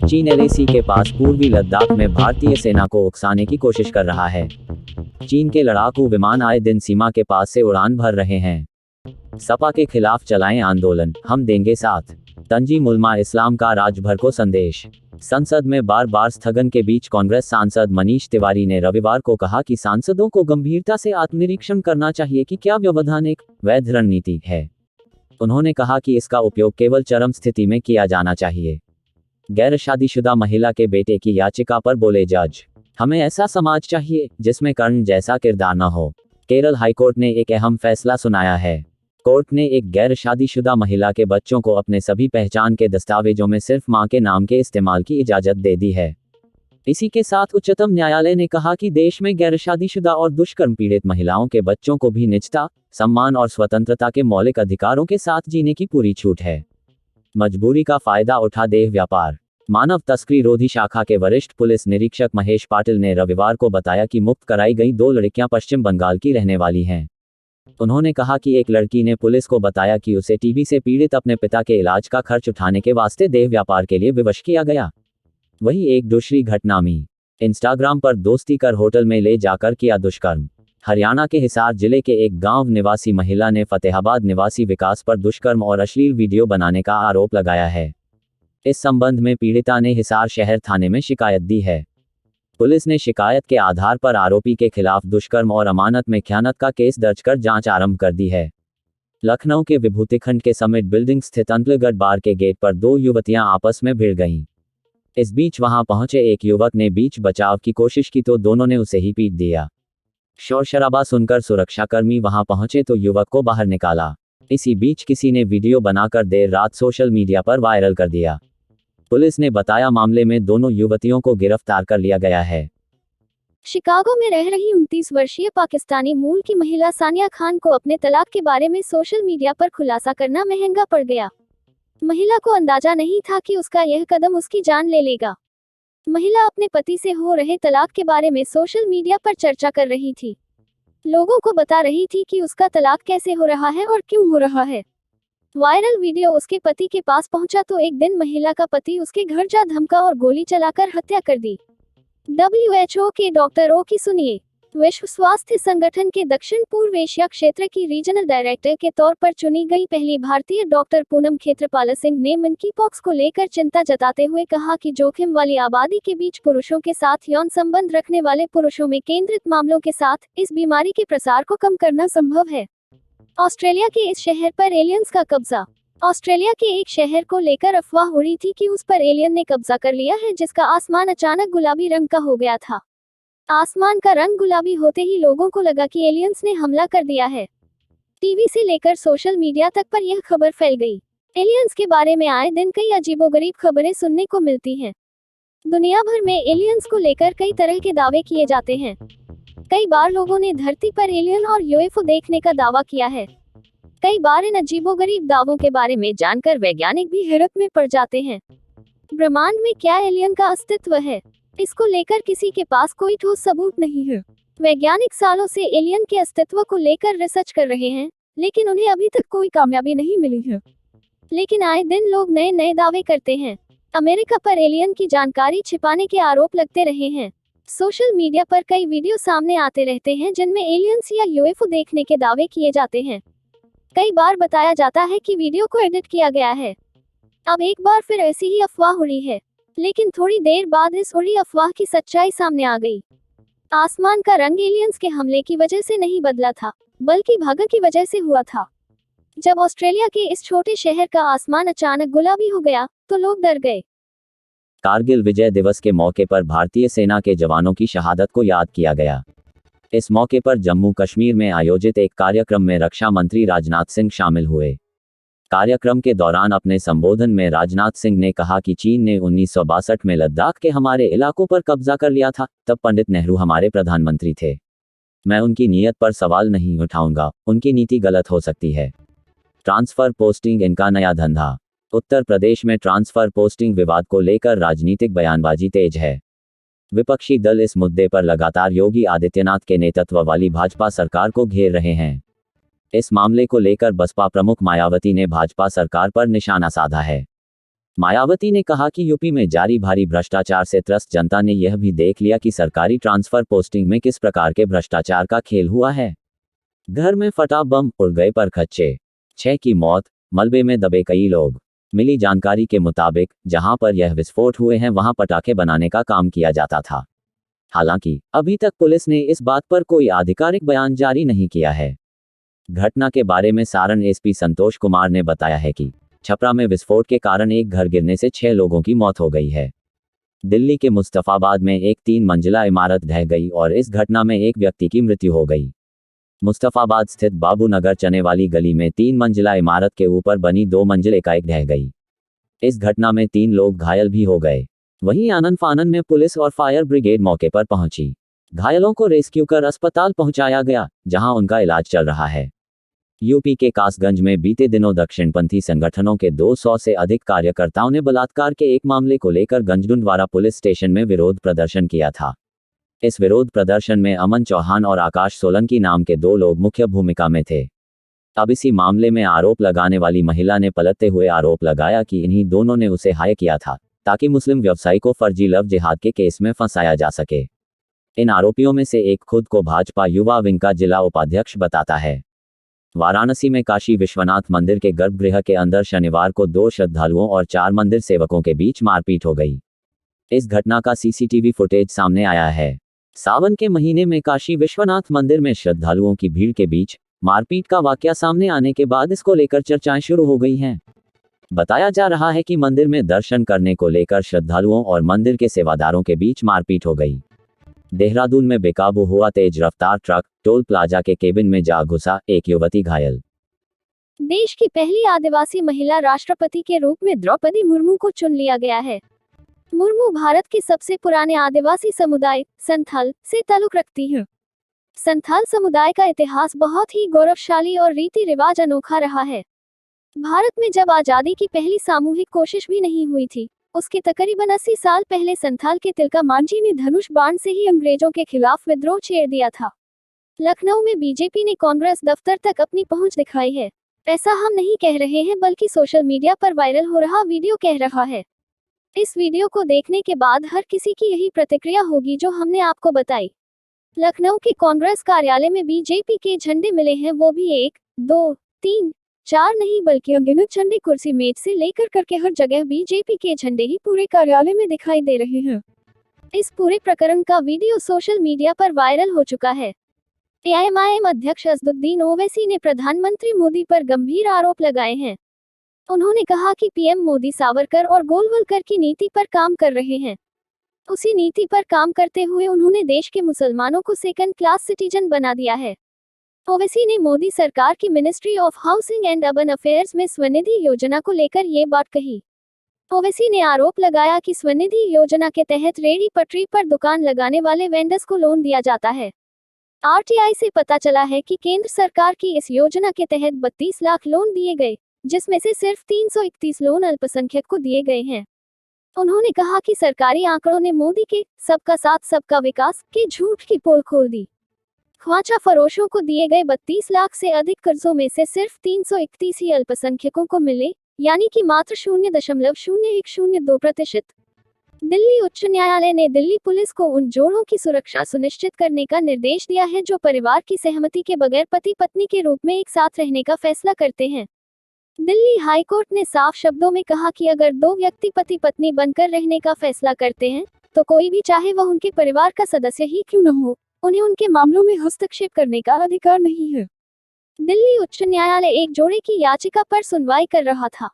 चीन एलएसी के पास पूर्वी लद्दाख में भारतीय सेना को उकसाने की कोशिश कर रहा है। चीन के लड़ाकू विमान आए दिन सीमा के पास से उड़ान भर रहे हैं। सपा के खिलाफ चलाएं आंदोलन, हम देंगे साथ। तंजीम उलमा इस्लाम का राज्यभर को संदेश। संसद में बार बार स्थगन के बीच कांग्रेस सांसद मनीष तिवारी ने रविवार को कहा कि सांसदों को गंभीरता से आत्मनिरीक्षण करना चाहिए कि क्या व्यवधान एक वैध रणनीति है। उन्होंने कहा कि इसका उपयोग केवल चरम स्थिति में किया जाना चाहिए। गैर शादीशुदा महिला के बेटे की याचिका पर बोले जज, हमें ऐसा समाज चाहिए जिसमें कर्ण जैसा किरदार न हो। केरल हाईकोर्ट ने एक अहम फैसला सुनाया है। कोर्ट ने एक गैर शादीशुदा महिला के बच्चों को अपने सभी पहचान के दस्तावेजों में सिर्फ मां के नाम के इस्तेमाल की इजाजत दे दी है। इसी के साथ उच्चतम न्यायालय ने कहा कि देश में गैर शादीशुदा और दुष्कर्म पीड़ित महिलाओं के बच्चों को भी निजता, सम्मान और स्वतंत्रता के मौलिक अधिकारों के साथ जीने की पूरी छूट है। मजबूरी का फायदा उठा देह व्यापार। मानव तस्करी रोधी शाखा के वरिष्ठ पुलिस निरीक्षक महेश पाटिल ने रविवार को बताया कि मुक्त कराई गई 2 लड़कियां पश्चिम बंगाल की रहने वाली हैं। उन्होंने कहा कि एक लड़की ने पुलिस को बताया कि उसे टीबी से पीड़ित अपने पिता के इलाज का खर्च उठाने के वास्ते देह व्यापार के लिए विवश किया गया। वहीं एक दूसरी घटना में इंस्टाग्राम पर दोस्ती कर होटल में ले जाकर किया दुष्कर्म। हरियाणा के हिसार जिले के एक गांव निवासी महिला ने फतेहाबाद निवासी विकास पर दुष्कर्म और अश्लील वीडियो बनाने का आरोप लगाया है। इस संबंध में पीड़िता ने हिसार शहर थाने में शिकायत दी है। पुलिस ने शिकायत के आधार पर आरोपी के खिलाफ दुष्कर्म और अमानत में खयानत का केस दर्ज कर जांच आरंभ कर दी है। लखनऊ के विभूतिखंड के समिट बिल्डिंग स्थित अंतलगढ़ बार के गेट पर 2 युवतियां आपस में भिड़ गईं। इस बीच वहां पहुंचे एक युवक ने बीच बचाव की कोशिश की तो दोनों ने उसे ही पीट दिया। शोर शराबा सुनकर सुरक्षाकर्मी वहां पहुंचे तो युवक को बाहर निकाला। इसी बीच किसी ने वीडियो बनाकर देर रात सोशल मीडिया पर वायरल कर दिया। पुलिस ने बताया मामले में दोनों युवतियों को गिरफ्तार कर लिया गया है। शिकागो में रह रही 29 वर्षीय पाकिस्तानी मूल की महिला सानिया खान को अपने तलाक के बारे में सोशल मीडिया पर खुलासा करना महंगा पड़ गया। महिला को अंदाजा नहीं था कि उसका यह कदम उसकी जान ले लेगा। महिला अपने पति से हो रहे तलाक के बारे में सोशल मीडिया पर चर्चा कर रही थी। लोगों को बता रही थी कि उसका तलाक कैसे हो रहा है और क्यों हो रहा है। वायरल वीडियो उसके पति के पास पहुंचा तो एक दिन महिला का पति उसके घर जा धमका और गोली चलाकर हत्या कर दी। WHO के डॉक्टरों की सुनिए। विश्व स्वास्थ्य संगठन के दक्षिण पूर्व एशिया क्षेत्र की रीजनल डायरेक्टर के तौर पर चुनी गई पहली भारतीय डॉक्टर पूनम खेत्रपाल सिंह ने मंकीपॉक्स को लेकर चिंता जताते हुए कहा कि जोखिम वाली आबादी के बीच पुरुषों के साथ यौन संबंध रखने वाले पुरुषों में केंद्रित मामलों के साथ इस बीमारी के प्रसार को कम करना संभव है। ऑस्ट्रेलिया के इस शहर पर एलियंस का कब्जा। ऑस्ट्रेलिया के एक शहर को लेकर अफवाह उड़ी थी कि उस पर एलियन ने कब्जा कर लिया है, जिसका आसमान अचानक गुलाबी रंग का हो गया था। आसमान का रंग गुलाबी होते ही लोगों को लगा कि एलियंस ने हमला कर दिया है। टीवी से लेकर सोशल मीडिया तक पर यह खबर फैल गई। एलियंस के बारे में आए दिन कई अजीबोगरीब खबरें सुनने को मिलती हैं। दुनिया भर में एलियंस को लेकर कई तरह के दावे किए जाते हैं। कई बार लोगों ने धरती पर एलियन और यूएफओ देखने का दावा किया है। कई बार इन अजीबोगरीब दावों के बारे में जानकर वैज्ञानिक भी हैरत में पड़ जाते हैं। ब्रह्मांड में क्या एलियन का अस्तित्व है? इसको लेकर किसी के पास कोई ठोस सबूत नहीं है। वैज्ञानिक सालों से एलियन के अस्तित्व को लेकर रिसर्च कर रहे हैं, लेकिन उन्हें अभी तक कोई कामयाबी नहीं मिली है। लेकिन आए दिन लोग नए नए दावे करते हैं। अमेरिका पर एलियन की जानकारी छिपाने के आरोप लगते रहे हैं। सोशल मीडिया पर कई वीडियो सामने आते रहते हैं जिनमें एलियंस या यूएफओ देखने के दावे किए जाते हैं। कई बार बताया जाता है कि वीडियो को एडिट किया गया है। अब एक बार फिर ऐसी ही अफवाह उड़ी है, लेकिन थोड़ी देर बाद इस उड़ी अफवाह की सच्चाई सामने आ गई। आसमान का रंग एलियंस के हमले की वजह से नहीं बदला था, बल्कि भागा की वजह से हुआ था। जब ऑस्ट्रेलिया के इस छोटे शहर का आसमान अचानक गुलाबी हो गया तो लोग डर गए। कारगिल विजय दिवस के मौके पर भारतीय सेना के जवानों की शहादत को याद किया गया। इस मौके पर जम्मू कश्मीर में आयोजित एक कार्यक्रम में रक्षा मंत्री राजनाथ सिंह शामिल हुए। कार्यक्रम के दौरान अपने संबोधन में राजनाथ सिंह ने कहा कि चीन ने 1962 में लद्दाख के हमारे इलाकों पर कब्जा कर लिया था, तब पंडित नेहरू हमारे प्रधानमंत्री थे। मैं उनकी नीयत पर सवाल नहीं उठाऊंगा, उनकी नीति गलत हो सकती है। ट्रांसफर पोस्टिंग इनका नया धंधा। उत्तर प्रदेश में ट्रांसफर पोस्टिंग विवाद को लेकर राजनीतिक बयानबाजी तेज है। विपक्षी दल इस मुद्दे पर लगातार योगी आदित्यनाथ के नेतृत्व वाली भाजपा सरकार को घेर रहे हैं। इस मामले को लेकर बसपा प्रमुख मायावती ने भाजपा सरकार पर निशाना साधा है। मायावती ने कहा कि यूपी में जारी भारी भ्रष्टाचार से त्रस्त जनता ने यह भी देख लिया कि सरकारी ट्रांसफर पोस्टिंग में किस प्रकार के भ्रष्टाचार का खेल हुआ है। घर में फटा बम, उड़ गए पर खच्चे, 6 की मौत, मलबे में दबे कई लोग। मिली जानकारी के मुताबिक जहां पर यह विस्फोट हुए हैं वहां पटाखे बनाने का काम किया जाता था। हालांकि अभी तक पुलिस ने इस बात पर कोई आधिकारिक बयान जारी नहीं किया है। घटना के बारे में सारण एसपी संतोष कुमार ने बताया है कि छपरा में विस्फोट के कारण एक घर गिरने से 6 लोगों की मौत हो गई है। दिल्ली के मुस्तफाबाद में एक 3 मंजिला इमारत ढह गई और इस घटना में एक व्यक्ति की मृत्यु हो गई। मुस्तफाबाद स्थित बाबू नगर चने वाली गली में 3 मंजिला इमारत के ऊपर बनी 2 मंजिल एकाएक ढह गई। इस घटना में 3 लोग घायल भी हो गए। वहीं आनन फानन में पुलिस और फायर ब्रिगेड मौके पर पहुंची। घायलों को रेस्क्यू कर अस्पताल पहुंचाया गया, जहां उनका इलाज चल रहा है। यूपी के कासगंज में बीते दिनों दक्षिणपंथी संगठनों के 200 से अधिक कार्यकर्ताओं ने बलात्कार के एक मामले को लेकर गंजडुंडवारा पुलिस स्टेशन में विरोध प्रदर्शन किया था। इस विरोध प्रदर्शन में अमन चौहान और आकाश सोलंकी नाम के 2 लोग मुख्य भूमिका में थे। अब इसी मामले में आरोप लगाने वाली महिला ने पलटते हुए आरोप लगाया कि इन्हीं दोनों ने उसे हायर किया था ताकि मुस्लिम व्यवसायी को फर्जी लव जिहाद के केस में फंसाया जा सके। इन आरोपियों में से एक खुद को भाजपा युवा विंग का जिला उपाध्यक्ष बताता है। वाराणसी में काशी विश्वनाथ मंदिर के गर्भगृह के अंदर शनिवार को 2 श्रद्धालुओं और 4 मंदिर सेवकों के बीच मारपीट हो गई। इस घटना का सीसीटीवी फुटेज सामने आया है। सावन के महीने में काशी विश्वनाथ मंदिर में श्रद्धालुओं की भीड़ के बीच मारपीट का वाकया सामने आने के बाद इसको लेकर चर्चाएं शुरू हो गई हैं। बताया जा रहा है कि मंदिर में दर्शन करने को लेकर श्रद्धालुओं और मंदिर के सेवादारों के बीच मारपीट हो गई। देहरादून में बेकाबू हुआ तेज रफ्तार ट्रक, टोल प्लाजा के केबिन में जा घुसा, एक युवती घायल। देश की पहली आदिवासी महिला राष्ट्रपति के रूप में द्रौपदी मुर्मू को चुन लिया गया है। मुर्मू भारत के सबसे पुराने आदिवासी समुदाय संथाल से ताल्लुक रखती हैं। संथाल समुदाय का इतिहास बहुत ही गौरवशाली और रीति रिवाज अनोखा रहा है। भारत में जब आजादी की पहली सामूहिक कोशिश भी नहीं हुई थी, उसके तकरीबन 80 साल पहले संथाल के तिलका मांझी ने धनुष बाण से ही अंग्रेजों के खिलाफ विद्रोह छेड़ दिया था। लखनऊ में बीजेपी ने कांग्रेस दफ्तर तक अपनी पहुंच दिखाई है। ऐसा हम नहीं कह रहे हैं, बल्कि सोशल मीडिया पर वायरल हो रहा वीडियो कह रहा है। इस वीडियो को देखने के बाद हर किसी की यही प्रतिक्रिया होगी जो हमने आपको बताई। लखनऊ के कांग्रेस कार्यालय में बीजेपी के झंडे मिले हैं, वो भी 1, 2, 3, 4 नहीं बल्कि अनगिनत झंडे कुर्सी मेज से लेकर करके हर जगह बीजेपी के झंडे ही पूरे कार्यालय में दिखाई दे रहे हैं। इस पूरे प्रकरण का वीडियो सोशल मीडिया पर वायरल हो चुका है। एआईएमआईएम अध्यक्ष असदुद्दीन ओवैसी ने प्रधानमंत्री मोदी पर गंभीर आरोप लगाए हैं। उन्होंने कहा कि पीएम मोदी सावरकर और गोलवलकर की नीति पर काम कर रहे हैं। उसी नीति पर काम करते हुए उन्होंने देश के मुसलमानों को सेकंड क्लास सिटीजन बना दिया है। ओवैसी ने मोदी सरकार की ministry of housing and urban affairs में स्वनिधि योजना को लेकर ये बात कही। ओवैसी ने आरोप लगाया कि स्वनिधि योजना के तहत रेहड़ी पटरी पर दुकान लगाने वाले वेंडर्स को लोन दिया जाता है। आरटीआई से पता चला है कि केंद्र सरकार की इस योजना के तहत 32 लाख लोन दिए गए, जिसमें से सिर्फ 331 लोन अल्पसंख्यक को दिए गए हैं। उन्होंने कहा कि सरकारी आंकड़ों ने मोदी के सबका साथ सबका विकास के झूठ की पोल खोल दी। ख्वाजा फरोशों को दिए गए 32 लाख से अधिक कर्जों में से सिर्फ 331 ही अल्पसंख्यकों को मिले, यानी कि मात्र 0.0102%। दिल्ली उच्च न्यायालय ने दिल्ली पुलिस को उन जोड़ों की सुरक्षा सुनिश्चित करने का निर्देश दिया है जो परिवार की सहमति के बगैर पति पत्नी के रूप में एक साथ रहने का फैसला करते हैं। दिल्ली हाईकोर्ट ने साफ शब्दों में कहा कि अगर 2 व्यक्ति पति पत्नी बनकर रहने का फैसला करते हैं, तो कोई भी, चाहे वह उनके परिवार का सदस्य ही क्यों न हो, उन्हें उनके मामलों में हस्तक्षेप करने का अधिकार नहीं है। दिल्ली उच्च न्यायालय एक जोड़े की याचिका पर सुनवाई कर रहा था।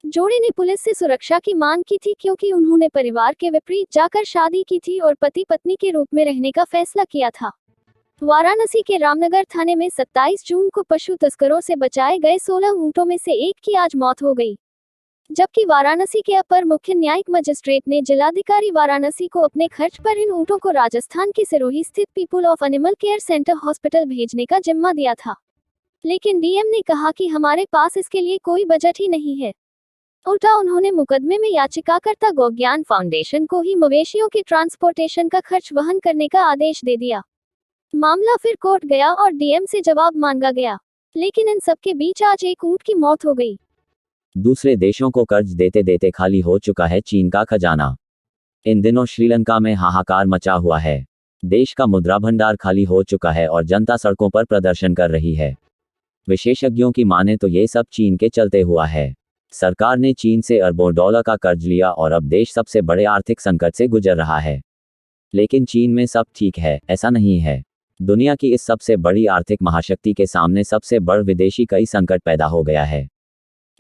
जोड़े ने पुलिस से सुरक्षा की मांग की थी क्योंकि उन्होंने परिवार के विपरीत जाकर शादी की थी और पति पत्नी के रूप में रहने का फैसला किया था। वाराणसी के रामनगर थाने में 27 जून को पशु तस्करों से बचाए गए 16 ऊंटों में से एक की आज मौत हो गई, जबकि वाराणसी के अपर मुख्य न्यायिक मजिस्ट्रेट ने जिलाधिकारी वाराणसी को अपने खर्च पर इन ऊंटों को राजस्थान के सिरोही स्थित people of animal care centre hospital भेजने का जिम्मा दिया था। लेकिन डीएम ने कहा कि हमारे पास इसके लिए कोई बजट ही नहीं है। उल्टा उन्होंने मुकदमे में याचिकाकर्ता गौज्ञान फाउंडेशन को ही मवेशियों के ट्रांसपोर्टेशन का खर्च वहन करने का आदेश दे दिया। मामला फिर कोर्ट गया और डीएम से जवाब मांगा गया, लेकिन इन सबके बीच आज एक ऊंट की मौत हो गई। दूसरे देशों को कर्ज देते देते खाली हो चुका है चीन का खजाना। इन दिनों श्रीलंका में हाहाकार मचा हुआ है। देश का मुद्रा भंडार खाली हो चुका है और जनता सड़कों पर प्रदर्शन कर रही है। विशेषज्ञों की माने तो ये सब चीन के चलते हुआ है। सरकार ने चीन से अरबों डॉलर का कर्ज लिया और अब देश सबसे बड़े आर्थिक संकट से गुजर रहा है। लेकिन चीन में सब ठीक है, ऐसा नहीं है। दुनिया की इस सबसे बड़ी आर्थिक महाशक्ति के सामने सबसे बड़ विदेशी कई संकट पैदा हो गया है।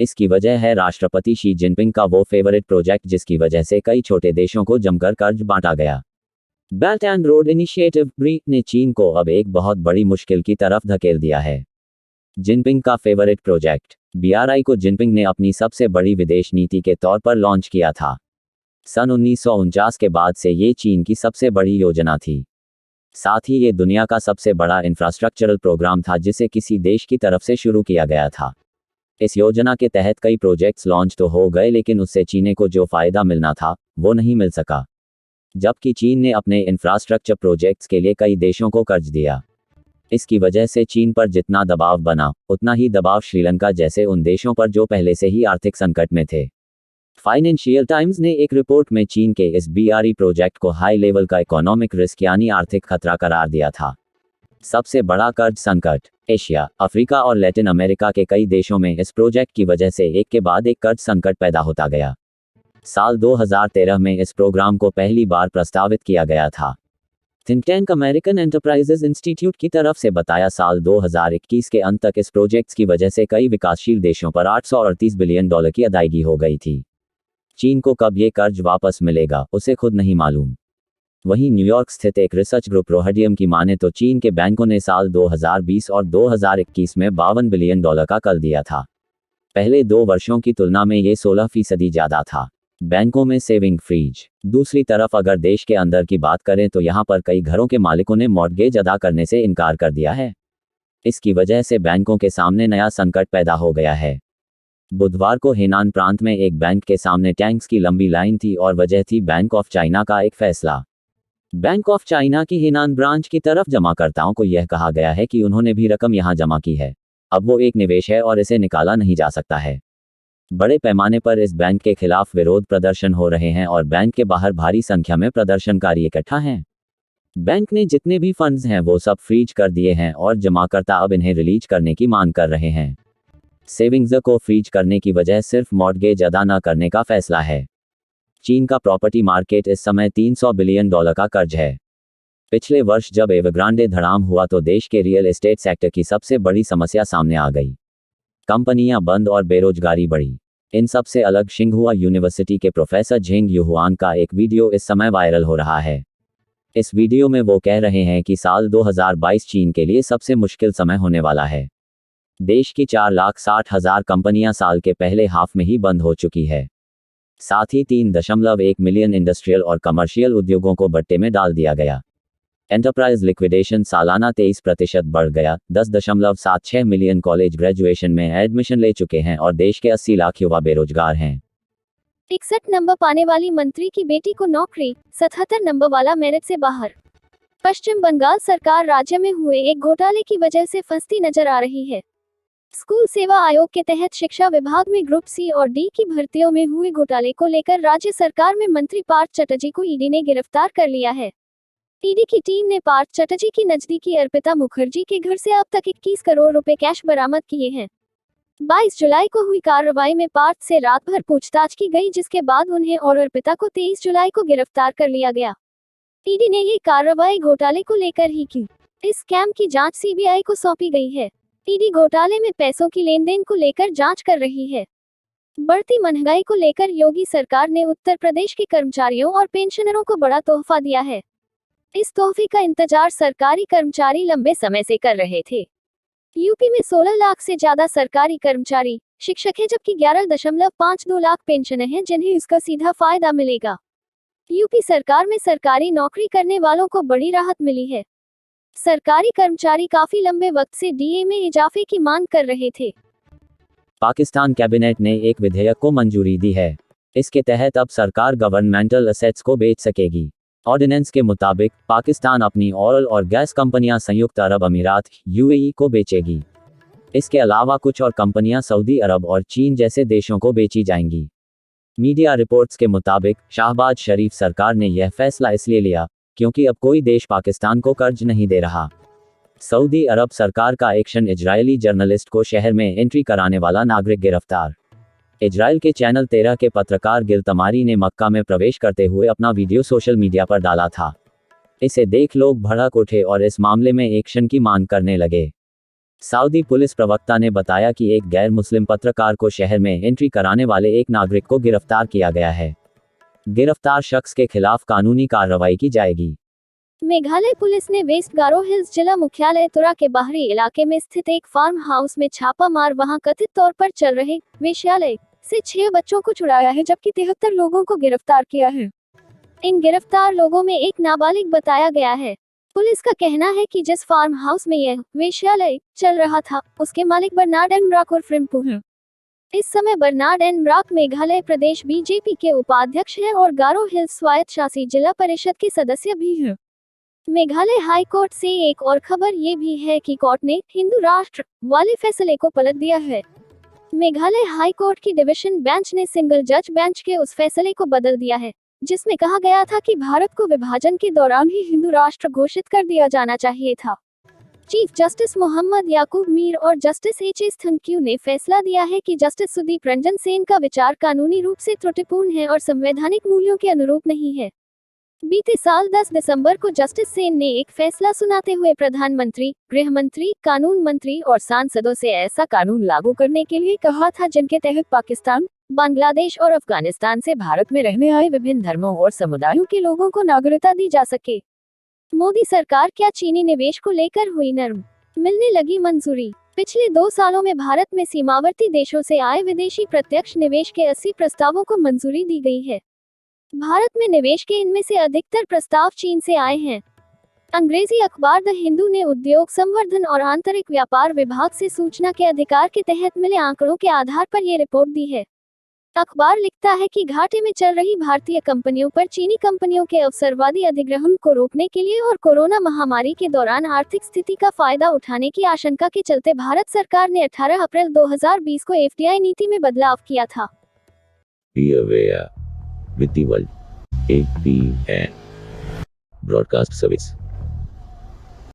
इसकी वजह है राष्ट्रपति शी जिनपिंग का वो फेवरेट प्रोजेक्ट जिसकी वजह से कई छोटे देशों को जमकर कर्ज बांटा गया। Belt and road initiative Breach ने चीन को अब एक बहुत बड़ी मुश्किल की तरफ धकेल दिया है। जिनपिंग का फेवरेट प्रोजेक्ट BRI को जिनपिंग ने अपनी सबसे बड़ी विदेश नीति के तौर पर लॉन्च किया था। सन 1949 के बाद से ये चीन की सबसे बड़ी योजना थी। साथ ही ये दुनिया का सबसे बड़ा इंफ्रास्ट्रक्चरल प्रोग्राम था जिसे किसी देश की तरफ से शुरू किया गया था। इस योजना के तहत कई प्रोजेक्ट्स लॉन्च तो हो गए लेकिन उससे चीन को जो फायदा मिलना था वो नहीं मिल सका। जबकि चीन ने अपने इंफ्रास्ट्रक्चर प्रोजेक्ट्स के लिए कई देशों को कर्ज दिया। इसकी वजह से चीन पर जितना दबाव बना उतना ही दबाव श्रीलंका जैसे उन देशों पर जो पहले से ही आर्थिक संकट में थे। फाइनेंशियल टाइम्स ने एक रिपोर्ट में चीन के इस BRI प्रोजेक्ट को हाई लेवल का इकोनॉमिक रिस्क यानी आर्थिक खतरा करार दिया था। सबसे बड़ा कर्ज संकट एशिया, अफ्रीका और लैटिन अमेरिका के कई देशों में इस प्रोजेक्ट की वजह से एक के बाद एक कर्ज संकट पैदा होता गया। साल 2013 में इस प्रोग्राम को पहली बार प्रस्तावित किया गया था। Think tank American enterprises institute की तरफ से बताया साल 2021 के अंत तक इस प्रोजेक्ट्स की वजह से कई विकासशील देशों पर $838 बिलियन की अदायगी हो गई थी। चीन को कब ये कर्ज वापस मिलेगा उसे खुद नहीं मालूम। वहीं न्यूयॉर्क स्थित एक रिसर्च ग्रुप रोहडियम की माने तो चीन के बैंकों ने साल 2020 और 2021 में $52 बिलियन का कर्ज दिया था। पहले 2 वर्षों की तुलना में ये 16% ज़्यादा था। बैंकों में सेविंग फ्रीज। दूसरी तरफ अगर देश के अंदर की बात करें तो यहाँ पर कई घरों के मालिकों ने मॉर्गेज अदा करने से इनकार कर दिया है। इसकी वजह से बैंकों के सामने नया संकट पैदा हो गया है। बुधवार को हेनान प्रांत में एक बैंक के सामने टैंक्स की लंबी लाइन थी और वजह थी बैंक ऑफ चाइना का एक फैसला। बैंक ऑफ चाइना की हेनान ब्रांच की तरफ जमाकर्ताओं को यह कहा गया है कि उन्होंने भी रकम यहां जमा की है। अब वो एक निवेश है और इसे निकाला नहीं जा सकता है। बड़े पैमाने पर इस बैंक के खिलाफ विरोध प्रदर्शन हो रहे हैं और बैंक के बाहर भारी संख्या में प्रदर्शनकारी इकट्ठा हैं। बैंक ने जितने भी फंड्स हैं वो सब फ्रीज कर दिए हैं और जमाकर्ता अब इन्हें रिलीज करने की मांग कर रहे हैं। सेविंग्स को फ्रीज करने की वजह सिर्फ मॉर्गेज अदा न करने का फैसला है। चीन का प्रॉपर्टी मार्केट इस समय $300 बिलियन का कर्ज है। पिछले वर्ष जब एवरग्रांडे धड़ाम हुआ तो देश के रियल एस्टेट सेक्टर की सबसे बड़ी समस्या सामने आ गई। कंपनियां बंद और बेरोजगारी बढ़ी। इन सब से अलग शिंगहुआ यूनिवर्सिटी के प्रोफेसर झेंग युहुआन का एक वीडियो इस समय वायरल हो रहा है। इस वीडियो में वो कह रहे हैं कि साल 2022 चीन के लिए सबसे मुश्किल समय होने वाला है। देश की 4,60,000 कंपनियां साल के पहले हाफ में ही बंद हो चुकी है। साथ ही 3.1 मिलियन इंडस्ट्रियल और कमर्शियल उद्योगों को बट्टे में डाल दिया गया। एंटरप्राइज लिक्विडेशन सालाना 23% बढ़ गया। 10.76 मिलियन कॉलेज ग्रेजुएशन में एडमिशन ले चुके हैं और देश के 80 लाख युवा बेरोजगार हैं। 61 नंबर पाने वाली मंत्री की बेटी को नौकरी, 77 नंबर वाला मेरिट से बाहर। पश्चिम बंगाल सरकार राज्य में हुए एक घोटाले की वजह से फंसती नजर आ रही है। स्कूल सेवा आयोग के तहत शिक्षा विभाग में ग्रुप C और D की भर्तियों में हुए घोटाले को लेकर राज्य सरकार में मंत्री पार्थ चटर्जी को ईडी ने गिरफ्तार कर लिया है। ईडी की टीम ने पार्थ चटर्जी की नजदीकी अर्पिता मुखर्जी के घर से अब तक 21 करोड़ रुपए कैश बरामद किए हैं। 22 जुलाई को हुई कार्रवाई में पार्थ से रात भर पूछताछ की गई जिसके बाद उन्हें और अर्पिता को 23 जुलाई को गिरफ्तार कर लिया गया। ईडी ने ये कार्रवाई घोटाले को लेकर ही की। इस स्कैम की जांच CBI को सौंपी गई है। ईडी घोटाले में पैसों की लेनदेन को लेकर जांच कर रही है। बढ़ती महंगाई को लेकर योगी सरकार ने उत्तर प्रदेश के कर्मचारियों और पेंशनरों को बड़ा तोहफा दिया है। इस तोहफे का इंतजार सरकारी कर्मचारी लंबे समय से कर रहे थे। यूपी में 16 लाख से ज्यादा सरकारी कर्मचारी शिक्षक हैं जबकि 11.52 लाख पेंशनर हैं जिन्हें इसका सीधा फायदा मिलेगा। यूपी सरकार में सरकारी नौकरी करने वालों को बड़ी राहत मिली है। सरकारी कर्मचारी काफी लंबे वक्त से DA में इजाफे की मांग कर रहे थे। पाकिस्तान कैबिनेट ने एक विधेयक को मंजूरी दी है। इसके तहत अब सरकार गवर्नमेंटल असेट्स को बेच सकेगी। ऑर्डिनेंस के मुताबिक पाकिस्तान अपनी ऑयल और गैस कंपनियां संयुक्त अरब अमीरात UAE को बेचेगी। इसके अलावा कुछ और कंपनियां सऊदी अरब और चीन जैसे देशों को बेची जाएंगी। मीडिया रिपोर्ट्स के मुताबिक शाहबाज शरीफ सरकार ने यह फैसला इसलिए लिया क्योंकि अब कोई देश पाकिस्तान को कर्ज नहीं दे रहा। सऊदी अरब सरकार का एक्शन, इजरायली जर्नलिस्ट को शहर में एंट्री कराने वाला नागरिक गिरफ्तार। इजराइल के चैनल 13 के पत्रकार गिल तमारी ने मक्का में प्रवेश करते हुए अपना वीडियो सोशल मीडिया पर डाला था। इसे देख लोग भड़क उठे और इस मामले में एक्शन की मांग करने लगे। सऊदी पुलिस प्रवक्ता ने बताया कि एक गैर मुस्लिम पत्रकार को शहर में एंट्री कराने वाले एक नागरिक को गिरफ्तार किया गया है। गिरफ्तार शख्स के खिलाफ कानूनी कार्रवाई की जाएगी। मेघालय पुलिस ने वेस्ट गारो हिल्स जिला मुख्यालय तुरा के बाहरी इलाके में स्थित एक फार्म हाउस में छापा मार वहां कथित तौर पर चल रहे वेश्यालय से 6 बच्चों को छुड़ाया है, जबकि 73 लोगों को गिरफ्तार किया है। इन गिरफ्तार लोगों में एक नाबालिग बताया गया है। पुलिस का कहना है कि जिस फार्म हाउस में यह वेश्यालय चल रहा था, उसके मालिक बर्नार्ड एन ब्राक और फ्रिम्पू हैं। इस समय बर्नार्ड एन ब्राक मेघालय प्रदेश बीजेपी के उपाध्यक्ष हैं और गारो हिल्स स्वायत्त शासी जिला परिषद के सदस्य भी हैं। मेघालय हाई कोर्ट से एक और खबर ये भी है कि कोर्ट ने हिंदू राष्ट्र वाले फैसले को पलट दिया है। मेघालय हाई कोर्ट की डिवीजन बेंच ने सिंगल जज बेंच के उस फैसले को बदल दिया है जिसमें कहा गया था कि भारत को विभाजन के दौरान ही हिंदू राष्ट्र घोषित कर दिया जाना चाहिए था। चीफ जस्टिस मोहम्मद याकूब मीर और जस्टिस एच.एस. थंक्यू ने फैसला दिया है कि जस्टिस सुदीप रंजन सेन का विचार कानूनी रूप से त्रुटिपूर्ण है और संवैधानिक मूल्यों के अनुरूप नहीं है। बीते साल 10 दिसंबर को जस्टिस सेन ने एक फैसला सुनाते हुए प्रधानमंत्री, गृह मंत्री, कानून मंत्री और सांसदों से ऐसा कानून लागू करने के लिए कहा था जिनके तहत पाकिस्तान, बांग्लादेश और अफगानिस्तान से भारत में रहने आए विभिन्न धर्मों और समुदायों के लोगों को नागरिकता दी जा सके। मोदी सरकार क्या चीनी निवेश को लेकर हुई नरम, मिलने लगी मंजूरी। पिछले 2 सालों में भारत में सीमावर्ती देशों से आए विदेशी प्रत्यक्ष निवेश के 80 प्रस्तावों को मंजूरी दी गई है। भारत में निवेश के इनमें से अधिकतर प्रस्ताव चीन से आए हैं। अंग्रेजी अखबार द हिंदू ने उद्योग संवर्धन और आंतरिक व्यापार विभाग से सूचना के अधिकार के तहत मिले आंकड़ों के आधार पर यह रिपोर्ट दी है। अखबार लिखता है कि घाटे में चल रही भारतीय कंपनियों पर चीनी कंपनियों के अवसरवादी अधिग्रहण को रोकने के लिए और कोरोना महामारी के दौरान आर्थिक स्थिति का फायदा उठाने की आशंका के चलते भारत सरकार ने 18 अप्रैल 2020 को एफडीआई नीति में बदलाव किया था। With the World APN Broadcast Service.